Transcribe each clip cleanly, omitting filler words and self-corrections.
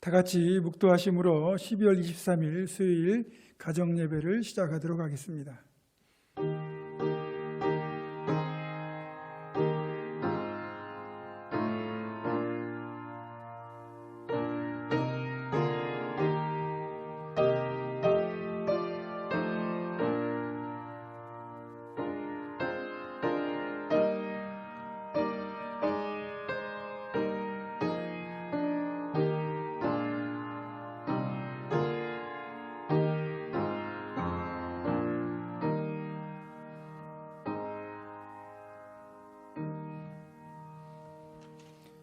다 같이 묵도하심으로 12월 23일 수요일 가정예배를 시작하도록 하겠습니다.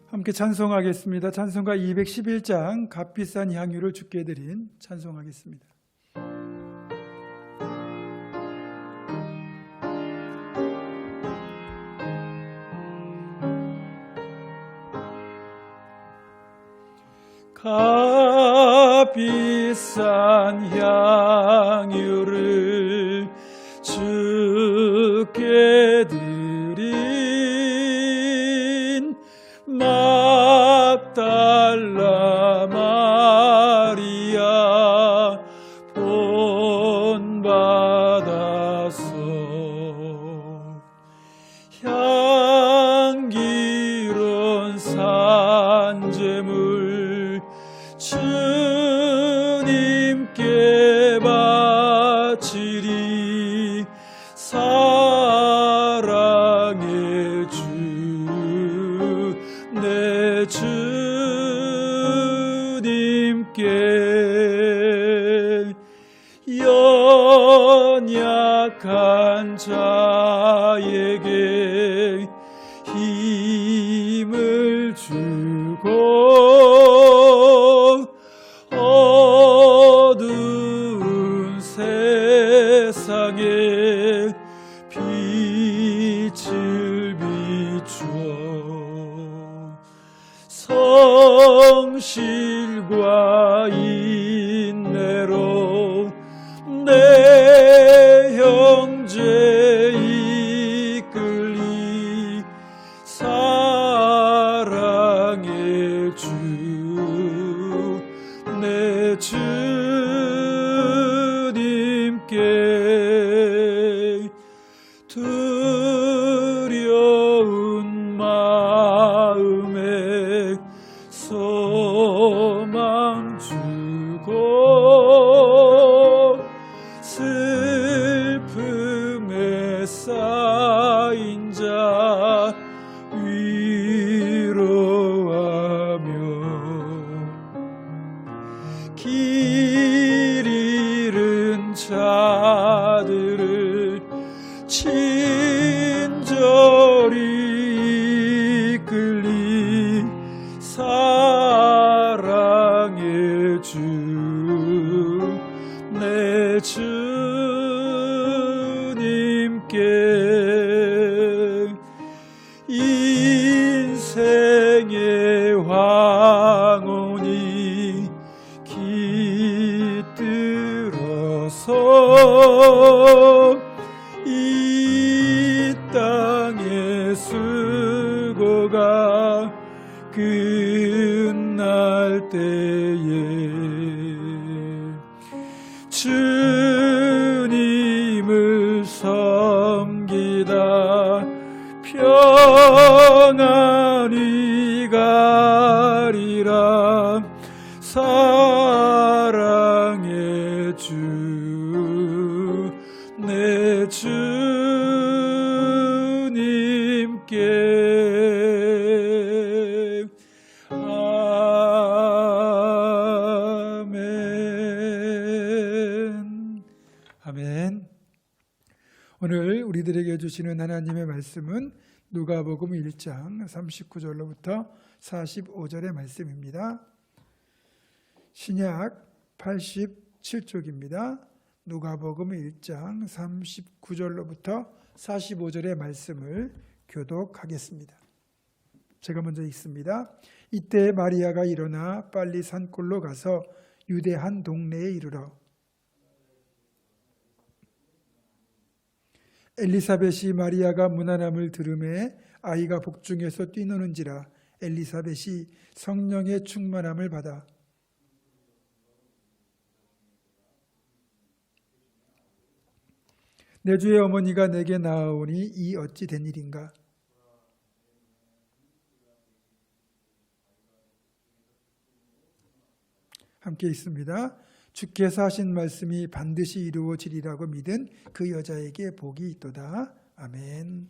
함께 찬송하겠습니다. 찬송가 211장 값비싼 향유를 주께 드린 찬송하겠습니다. 값비싼 향유를 주께 드린 막달라 마리아 본받아서 향기로운 산제물 주님께 바치리 사랑의 주 내 주님께 연약한 자에게 힘을 주고 어두운 세상에 빛을 비추어 성실과 인내로 내 형제 이끌리 사랑의 주 내 주님께 두려운 마음에 소망 주고 슬픔에 쌓인 자 위로하며 길 잃은 자들을 친절히 이끌리 사랑의 주 내 주님께 인생의 황혼이 깃들어서 이 땅의 수고가 끝날 때에 주님을 섬기다 평안히 가리라 사랑의 주 내 주님께 아멘. 아멘. 오늘 우리들에게 주시는 하나님의 말씀은 누가복음 1장 39절로부터 45절의 말씀입니다. 신약 87쪽입니다. 누가복음 1장 39절로부터 45절의 말씀을 교독하겠습니다. 제가 먼저 읽습니다. 이때 마리아가 일어나 빨리 산골로 가서 유대 한 동네에 이르러 엘리사벳이 마리아가 무난함을 들음에 아이가 복중에서 뛰노는지라 엘리사벳이 성령의 충만함을 받아 내 주의 어머니가 내게 나아오니 이 어찌 된 일인가. 함께 있습니다. 주께서 하신 말씀이 반드시 이루어지리라고 믿은 그 여자에게 복이 있도다. 아멘.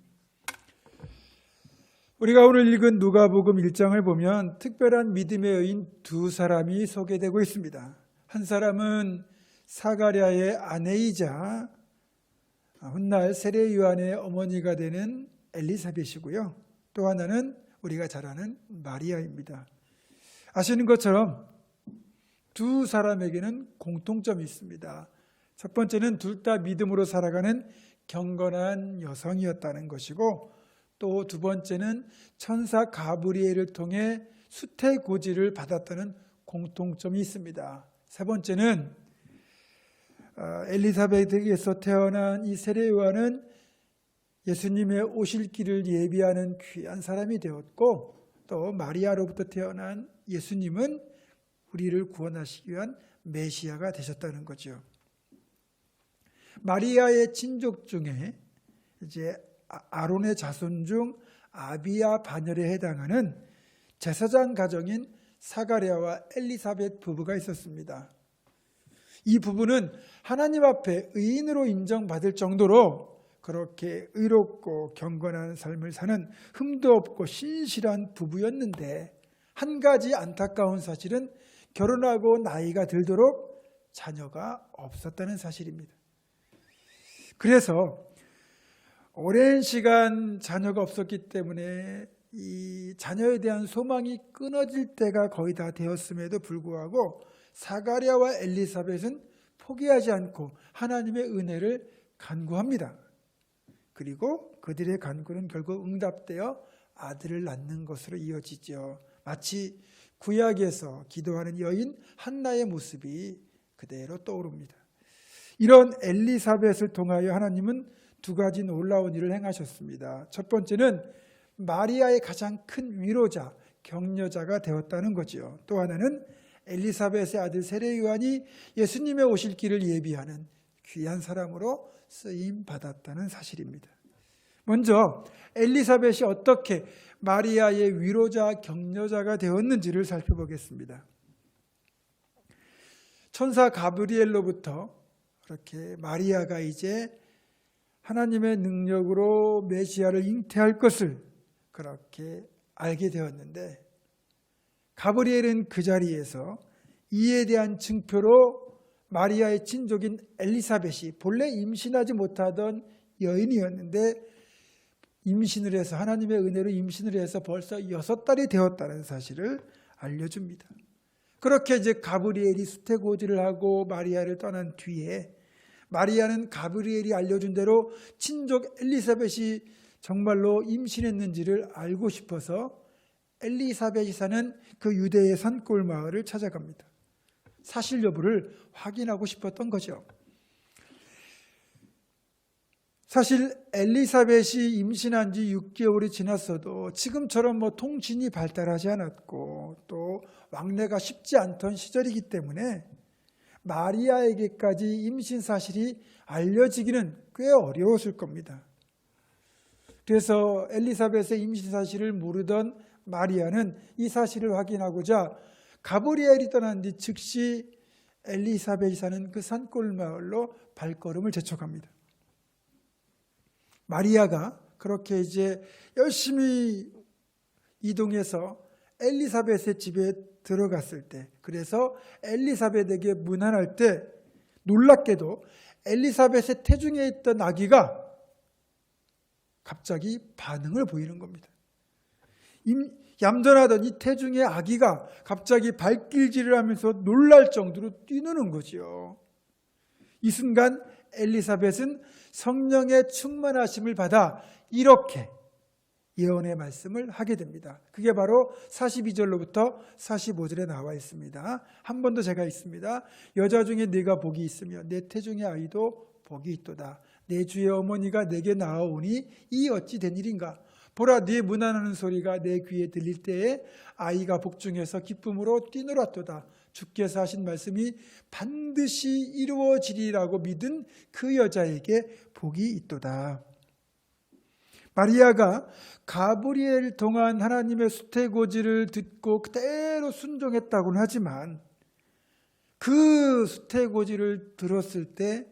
우리가 오늘 읽은 누가복음 1장을 보면 특별한 믿음의 여인 두 사람이 소개되고 있습니다. 한 사람은 사가랴의 아내이자 훗날 세례 요한의 어머니가 되는 엘리사벳이고요. 또 하나는 우리가 잘 아는 마리아입니다. 아시는 것처럼 두 사람에게는 공통점이 있습니다. 첫 번째는 둘 다 믿음으로 살아가는 경건한 여성이었다는 것이고, 또 두 번째는 천사 가브리엘을 통해 수태고지를 받았다는 공통점이 있습니다. 세 번째는 엘리사벳에게서 태어난 이 세례 요한은 예수님의 오실 길을 예비하는 귀한 사람이 되었고, 또 마리아로부터 태어난 예수님은 우리를 구원하시기 위한 메시아가 되셨다는 거죠. 마리아의 친족 중에 이제 아론의 자손 중 아비야 반열에 해당하는 제사장 가정인 사가랴와 엘리사벳 부부가 있었습니다. 이 부부는 하나님 앞에 의인으로 인정받을 정도로 그렇게 의롭고 경건한 삶을 사는 흠도 없고 신실한 부부였는데, 한 가지 안타까운 사실은 결혼하고 나이가 들도록 자녀가 없었다는 사실입니다. 그래서 오랜 시간 자녀가 없었기 때문에 이 자녀에 대한 소망이 끊어질 때가 거의 다 되었음에도 불구하고 사가랴와 엘리사벳은 포기하지 않고 하나님의 은혜를 간구합니다. 그리고 그들의 간구는 결국 응답되어 아들을 낳는 것으로 이어지죠. 마치 구약에서 기도하는 여인 한나의 모습이 그대로 떠오릅니다. 이런 엘리사벳을 통하여 하나님은 두 가지 놀라운 일을 행하셨습니다. 첫 번째는 마리아의 가장 큰 위로자, 격려자가 되었다는 거죠. 또 하나는 엘리사벳의 아들 세례 요한이 예수님의 오실 길을 예비하는 귀한 사람으로 쓰임 받았다는 사실입니다. 먼저 엘리사벳이 어떻게 마리아의 위로자, 격려자가 되었는지를 살펴보겠습니다. 천사 가브리엘로부터 그렇게 마리아가 이제 하나님의 능력으로 메시아를 잉태할 것을 그렇게 알게 되었는데, 가브리엘은 그 자리에서 이에 대한 증표로 마리아의 친족인 엘리사벳이 본래 임신하지 못하던 여인이었는데 임신을 해서 하나님의 은혜로 임신을 해서 벌써 6달이 되었다는 사실을 알려줍니다. 그렇게 이제 가브리엘이 수태고지를 하고 마리아를 떠난 뒤에 마리아는 가브리엘이 알려준 대로 친족 엘리사벳이 정말로 임신했는지를 알고 싶어서 엘리사벳이 사는 그 유대의 산골 마을을 찾아갑니다. 사실 여부를 확인하고 싶었던 거죠. 사실 엘리사벳이 임신한 지 6개월이 지났어도 지금처럼 통신이 발달하지 않았고 또 왕래가 쉽지 않던 시절이기 때문에 마리아에게까지 임신 사실이 알려지기는 꽤 어려웠을 겁니다. 그래서 엘리사벳의 임신 사실을 모르던 마리아는 이 사실을 확인하고자 가브리엘이 떠난 뒤 즉시 엘리사벳이 사는 그 산골 마을로 발걸음을 재촉합니다. 마리아가 그렇게 이제 열심히 이동해서 엘리사벳의 집에 들어갔을 때, 그래서 엘리사벳에게 문안할 때 놀랍게도 엘리사벳의 태중에 있던 아기가 갑자기 반응을 보이는 겁니다. 얌전하던 이 태중의 아기가 갑자기 발길질을 하면서 놀랄 정도로 뛰노는 거죠. 이 순간 엘리사벳은 성령의 충만하심을 받아 이렇게 예언의 말씀을 하게 됩니다. 그게 바로 42절로부터 45절에 나와 있습니다. 한 번 더 제가 있습니다. 여자 중에 네가 복이 있으며 내 태중의 아이도 복이 있도다. 내 주의 어머니가 내게 나아오니 이 어찌 된 일인가. 보라, 네 문안하는 소리가 내 귀에 들릴 때에 아이가 복중에서 기쁨으로 뛰놀았도다. 주께서 하신 말씀이 반드시 이루어지리라고 믿은 그 여자에게 복이 있도다. 마리아가 가브리엘 통한 하나님의 수태고지를 듣고 그대로 순종했다고는 하지만 그 수태고지를 들었을 때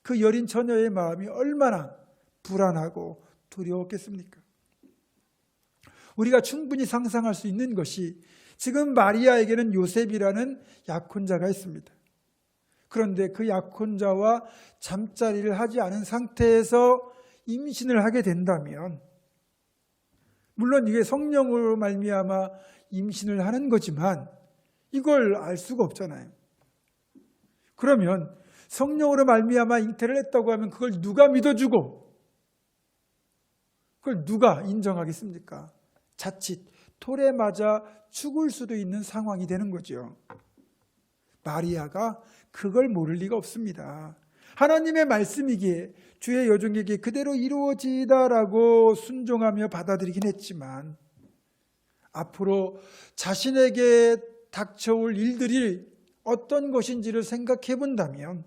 그 여린 처녀의 마음이 얼마나 불안하고 두려웠겠습니까? 우리가 충분히 상상할 수 있는 것이 지금 마리아에게는 요셉이라는 약혼자가 있습니다. 그런데 그 약혼자와 잠자리를 하지 않은 상태에서 임신을 하게 된다면, 물론 이게 성령으로 말미암아 임신을 하는 거지만 이걸 알 수가 없잖아요. 그러면 성령으로 말미암아 잉태를 했다고 하면 그걸 누가 믿어주고 그걸 누가 인정하겠습니까? 자칫 돌에 맞아 죽을 수도 있는 상황이 되는 거죠. 마리아가 그걸 모를 리가 없습니다. 하나님의 말씀이기에 주의 여종에게 그대로 이루어지다라고 순종하며 받아들이긴 했지만 앞으로 자신에게 닥쳐올 일들이 어떤 것인지를 생각해 본다면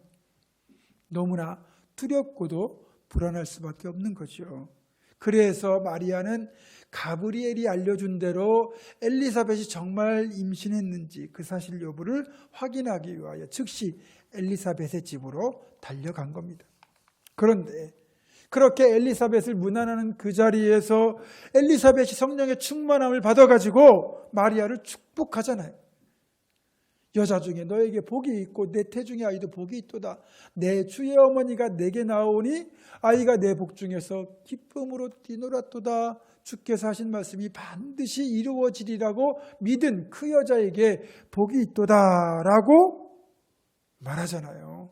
너무나 두렵고도 불안할 수밖에 없는 거죠. 그래서 마리아는 가브리엘이 알려준 대로 엘리사벳이 정말 임신했는지 그 사실 여부를 확인하기 위하여 즉시 엘리사벳의 집으로 달려간 겁니다. 그런데 그렇게 엘리사벳을 문안하는 그 자리에서 엘리사벳이 성령의 충만함을 받아가지고 마리아를 축복하잖아요. 여자 중에 너에게 복이 있고 내 태중의 아이도 복이 있도다. 내 주의 어머니가 내게 나오니 아이가 내 복 중에서 기쁨으로 뛰놀았도다. 주께서 하신 말씀이 반드시 이루어지리라고 믿은 그 여자에게 복이 있도다라고 말하잖아요.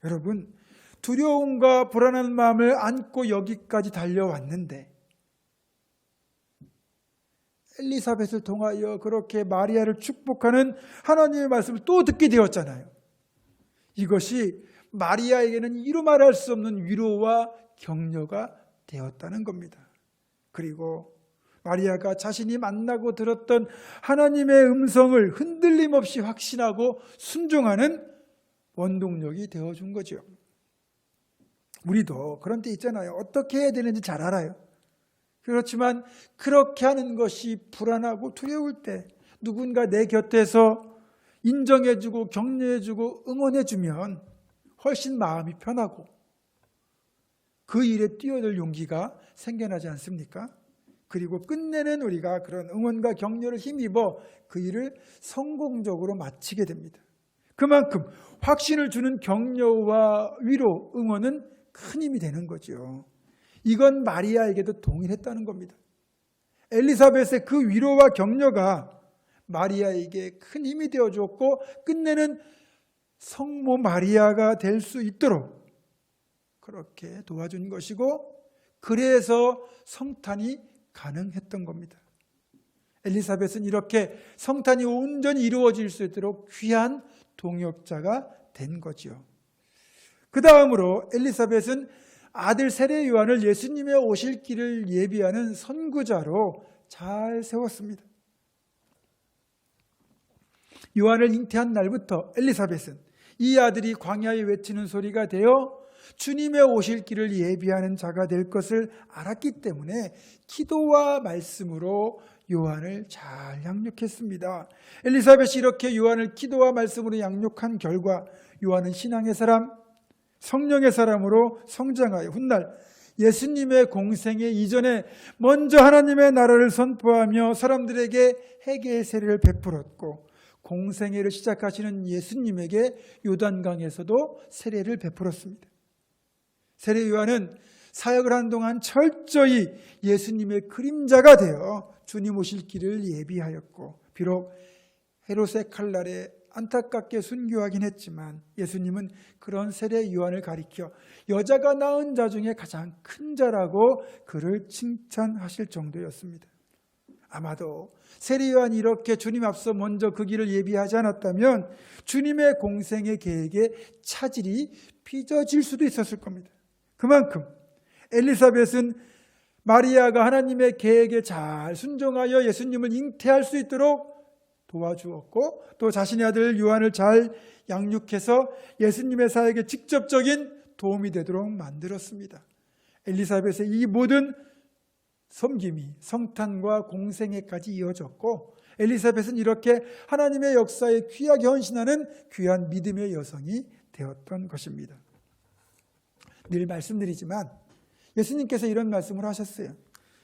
여러분, 두려움과 불안한 마음을 안고 여기까지 달려왔는데 엘리사벳을 통하여 그렇게 마리아를 축복하는 하나님의 말씀을 또 듣게 되었잖아요. 이것이 마리아에게는 이루 말할 수 없는 위로와 격려가 되었다는 겁니다. 그리고 마리아가 자신이 만나고 들었던 하나님의 음성을 흔들림 없이 확신하고 순종하는 원동력이 되어준 거죠. 우리도 그런 때 있잖아요. 어떻게 해야 되는지 잘 알아요. 그렇지만 그렇게 하는 것이 불안하고 두려울 때 누군가 내 곁에서 인정해주고 격려해주고 응원해주면 훨씬 마음이 편하고 그 일에 뛰어들 용기가 생겨나지 않습니까? 그리고 끝내는 우리가 그런 응원과 격려를 힘입어 그 일을 성공적으로 마치게 됩니다. 그만큼 확신을 주는 격려와 위로, 응원은 큰 힘이 되는 거죠. 이건 마리아에게도 동일했다는 겁니다. 엘리사벳의 그 위로와 격려가 마리아에게 큰 힘이 되어줬고 끝내는 성모 마리아가 될 수 있도록 그렇게 도와준 것이고 그래서 성탄이 가능했던 겁니다. 엘리사벳은 이렇게 성탄이 온전히 이루어질 수 있도록 귀한 동역자가 된 거죠. 그 다음으로 엘리사벳은 아들 세례 요한을 예수님의 오실 길을 예비하는 선구자로 잘 세웠습니다. 요한을 잉태한 날부터 엘리사벳은 이 아들이 광야에 외치는 소리가 되어 주님의 오실 길을 예비하는 자가 될 것을 알았기 때문에 기도와 말씀으로 요한을 잘 양육했습니다. 엘리사벳이 이렇게 요한을 기도와 말씀으로 양육한 결과 요한은 신앙의 사람, 성령의 사람으로 성장하여 훗날 예수님의 공생애 이전에 먼저 하나님의 나라를 선포하며 사람들에게 회개의 세례를 베풀었고 공생애를 시작하시는 예수님에게 요단강에서도 세례를 베풀었습니다. 세례 요한은 사역을 한 동안 철저히 예수님의 그림자가 되어 주님 오실 길을 예비하였고 비록 헤롯의 칼날에 안타깝게 순교하긴 했지만 예수님은 그런 세례 요한을 가리켜 여자가 낳은 자 중에 가장 큰 자라고 그를 칭찬하실 정도였습니다. 아마도 세례 요한이 이렇게 주님 앞서 먼저 그 길을 예비하지 않았다면 주님의 공생의 계획에 차질이 빚어질 수도 있었을 겁니다. 그만큼 엘리사벳은 마리아가 하나님의 계획에 잘 순종하여 예수님을 잉태할 수 있도록 도와주었고 또 자신의 아들 요한을 잘 양육해서 예수님의 사역에 직접적인 도움이 되도록 만들었습니다. 엘리사벳의 이 모든 섬김이 성탄과 공생애까지 이어졌고 엘리사벳은 이렇게 하나님의 역사에 귀하게 헌신하는 귀한 믿음의 여성이 되었던 것입니다. 늘 말씀드리지만 예수님께서 이런 말씀을 하셨어요.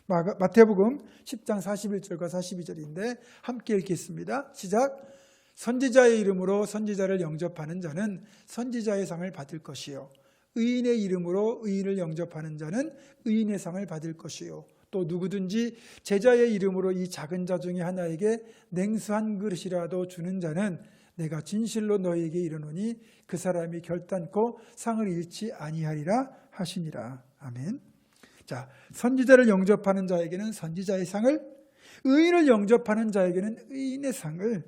마태복음 10장 41절과 42절인데 함께 읽겠습니다. 시작. 선지자의 이름으로 선지자를 영접하는 자는 선지자의 상을 받을 것이요 의인의 이름으로 의인을 영접하는 자는 의인의 상을 받을 것이요 또 누구든지 제자의 이름으로 이 작은 자 중에 하나에게 냉수 한 그릇이라도 주는 자는 내가 진실로 너희에게 이르노니 그 사람이 결단코 상을 잃지 아니하리라 하시니라. 아멘. 자, 선지자를 영접하는 자에게는 선지자의 상을, 의인을 영접하는 자에게는 의인의 상을,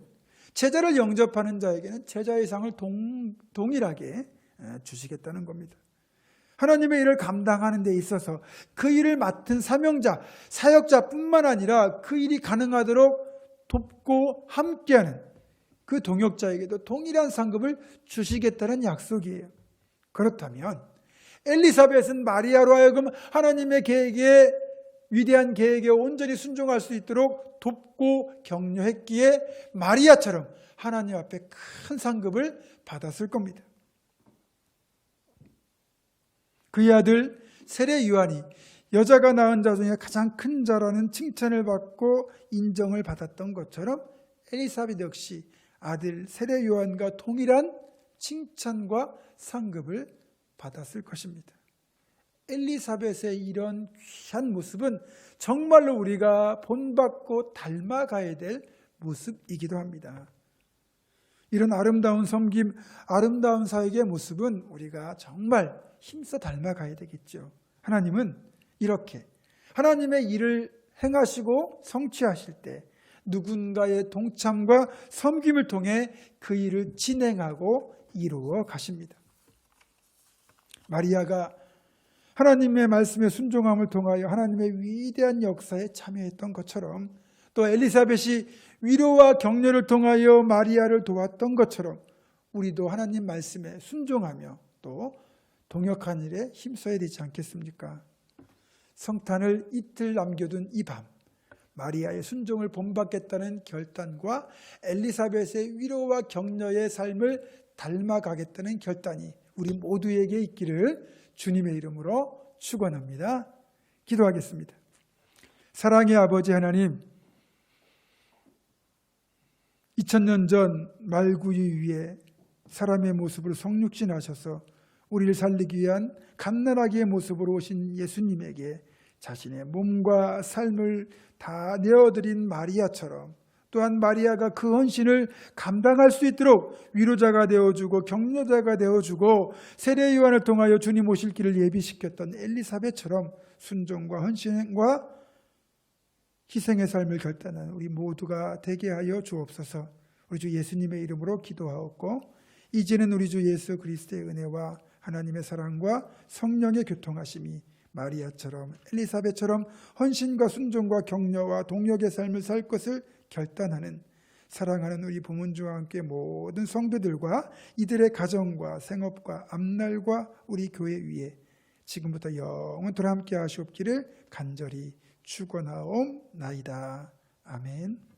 제자를 영접하는 자에게는 제자의 상을 동일하게 주시겠다는 겁니다. 하나님의 일을 감당하는 데 있어서 그 일을 맡은 사명자, 사역자뿐만 아니라 그 일이 가능하도록 돕고 함께하는 그 동역자에게도 동일한 상급을 주시겠다는 약속이에요. 그렇다면 엘리사벳은 마리아로 하여금 하나님의 계획에, 위대한 계획에 온전히 순종할 수 있도록 돕고 격려했기에 마리아처럼 하나님 앞에 큰 상급을 받았을 겁니다. 그의 아들 세례 요한이 여자가 낳은 자 중에 가장 큰 자라는 칭찬을 받고 인정을 받았던 것처럼 엘리사벳 역시 아들 세례 요한과 동일한 칭찬과 상급을 받았을 것입니다. 엘리사벳의 이런 귀한 모습은 정말로 우리가 본받고 닮아가야 될 모습이기도 합니다. 이런 아름다운 섬김, 아름다운 사역의 모습은 우리가 정말 힘써 닮아가야 되겠죠. 하나님은 이렇게 하나님의 일을 행하시고 성취하실 때 누군가의 동참과 섬김을 통해 그 일을 진행하고 이루어 가십니다. 마리아가 하나님의 말씀에 순종함을 통하여 하나님의 위대한 역사에 참여했던 것처럼 또 엘리사벳이 위로와 격려를 통하여 마리아를 도왔던 것처럼 우리도 하나님 말씀에 순종하며 또 동역한 일에 힘써야 되지 않겠습니까? 성탄을 이틀 남겨둔 이 밤, 마리아의 순종을 본받겠다는 결단과 엘리사벳의 위로와 격려의 삶을 닮아가겠다는 결단이 우리 모두에게 있기를 주님의 이름으로 축원합니다. 기도하겠습니다. 사랑의 아버지 하나님, 2000년 전 말구유 위에 사람의 모습을 성육신하셔서 우리를 살리기 위한 갓난아기의 모습으로 오신 예수님에게 자신의 몸과 삶을 다 내어드린 마리아처럼 또한 마리아가 그 헌신을 감당할 수 있도록 위로자가 되어주고 격려자가 되어주고 세례 요한을 통하여 주님 오실 길을 예비시켰던 엘리사벳처럼 순종과 헌신과 희생의 삶을 결단한 우리 모두가 되게 하여 주옵소서. 우리 주 예수님의 이름으로 기도하옵고 이제는 우리 주 예수 그리스도의 은혜와 하나님의 사랑과 성령의 교통하심이 마리아처럼 엘리사벳처럼 헌신과 순종과 격려와 동역의 삶을 살 것을 결단하는 사랑하는 우리 부문주와 함께 모든 성도들과 이들의 가정과 생업과 앞날과 우리 교회 위에 지금부터 영원토록 함께 하시옵기를 간절히 축원하옵나이다. 아멘.